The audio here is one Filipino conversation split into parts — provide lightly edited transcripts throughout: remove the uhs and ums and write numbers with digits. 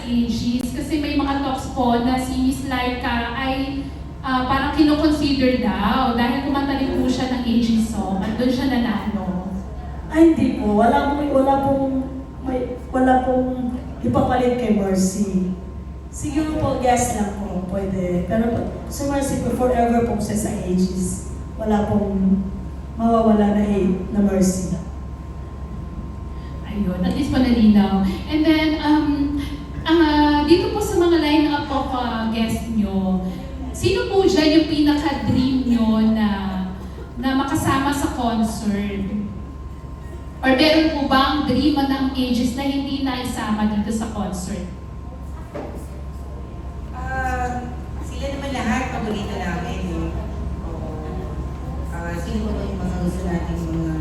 AGs? Kasi may mga talks po na si Miss Laika ay parang kinoconsider daw dahil kumanta rin po siya ng AG song at doon siya nanalo. Ay, hindi po. Wala pong ipapalit kay Mercy. Siguro po, guess lang po, pwede. Pero si Mercy po, forever po siya sa ages. Wala pong mawawala na Mercy. Ayun, at least malinaw. And then, dito po sa mga line-up of guests nyo, sino po dyan yung pinaka-dream nyo na makasama sa concert? Or meron po bang dream ng ages na hindi naisama dito sa concert? Sila naman lahat, paborito namin. Sino ba yung mga gusto natin mga...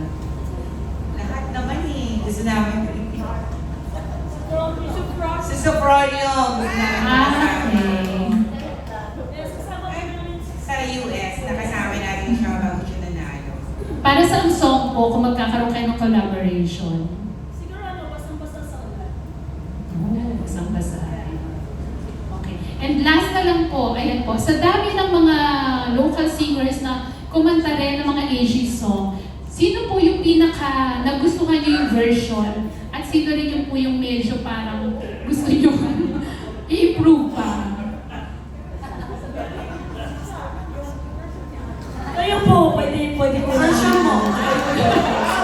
Lahat naman gusto namin. Sa Sopronium. Sa US, nakasama natin siya bago siya nanalo. Para sa song po, kung magkakaroon kayo ng collaboration? Siguro basang-basa sa ulan. Basang-basa. Okay. And last na lang po, ayan po, sa dami ng mga local singers na kumanta rin ng mga AG song, sino po yung pinaka nagustuhan niyo yung version at sino rin yung po yung medyo parang gusto niyo i-improve pa? Kayo po, pwede po. Version mo.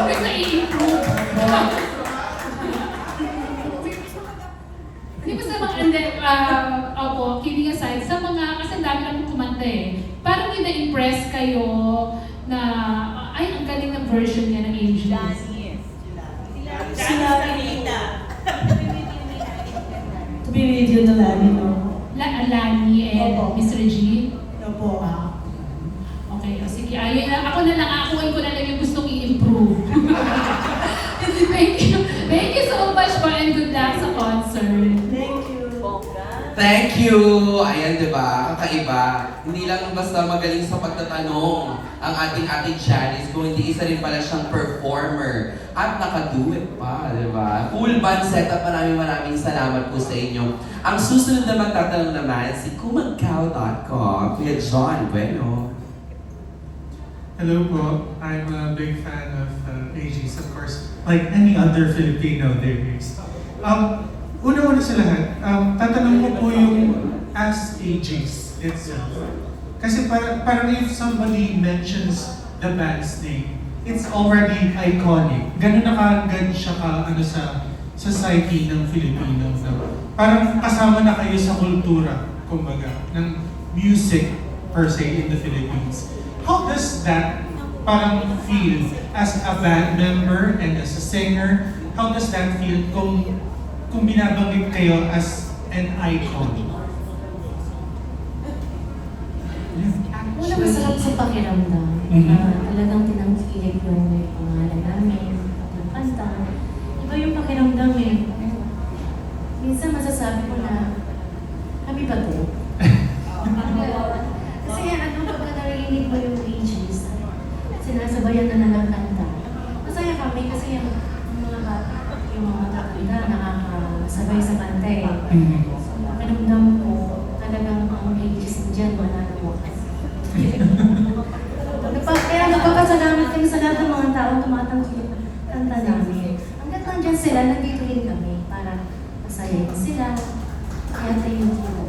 Gusto i-improve. Hindi ba sa mga, and then, opo, kidding aside, sa mga, kasi ang dami lang kumanta parang yung na-impress kayo na, ay, ang galing ng version niya ng AG. Sila to be radio na Lani, no? Lani and Opo. Miss Regine. Opo. Okay, sige, ayun na, ako na lang, akuin ko na lang yung gustong i-improve. Thank you so much po and good luck sa concert. Thank you. Thank you! Ayan, di ba? Kakaiba. Hindi lang basta magaling sa pagtatanong ang ating Janice, kung hindi isa rin pala siyang performer. At nakaduet pa, di ba? Full band setup. Maraming salamat po sa inyo. Ang susunod na magtatanong naman, si kumagkaw.com, Kuya John Bueno. Hello po. I'm a big fan of AGs, of course, like any other Filipino there is. Una-una sa lahat, tatanong ko po yung as AGs itself. Kasi parang if somebody mentions the band's name, it's already iconic. Ganun na kaagad siya sa society ng Filipino. No? Parang kasama na kayo sa kultura, kumbaga, ng music per se in the Philippines. How does that parang feel as a band member and as a singer? How does that feel kung binabanggit kayo as an icon? Una, masarap sa pakiramdam. Talagang tinangkilig yung pangalan namin at yung kanta. Iba yung pakiramdam Minsan masasabi ko na, kami ba to? Kasi pagka narinig mo yung ages, sinasabayan na ng kanta. Masaya kami kasi yung mga bata, yung mga matatanda, nakakasabay sa kanta So, pakiramdam ko, talagang ang ages dyan, mananawakas. Kaya nagpapasalamat kami sa lahat ng mga taong tumatangkilik kanta namin. Hanggat nandyan sila, nandito rin kami para masayahin sila. Kaya thank you.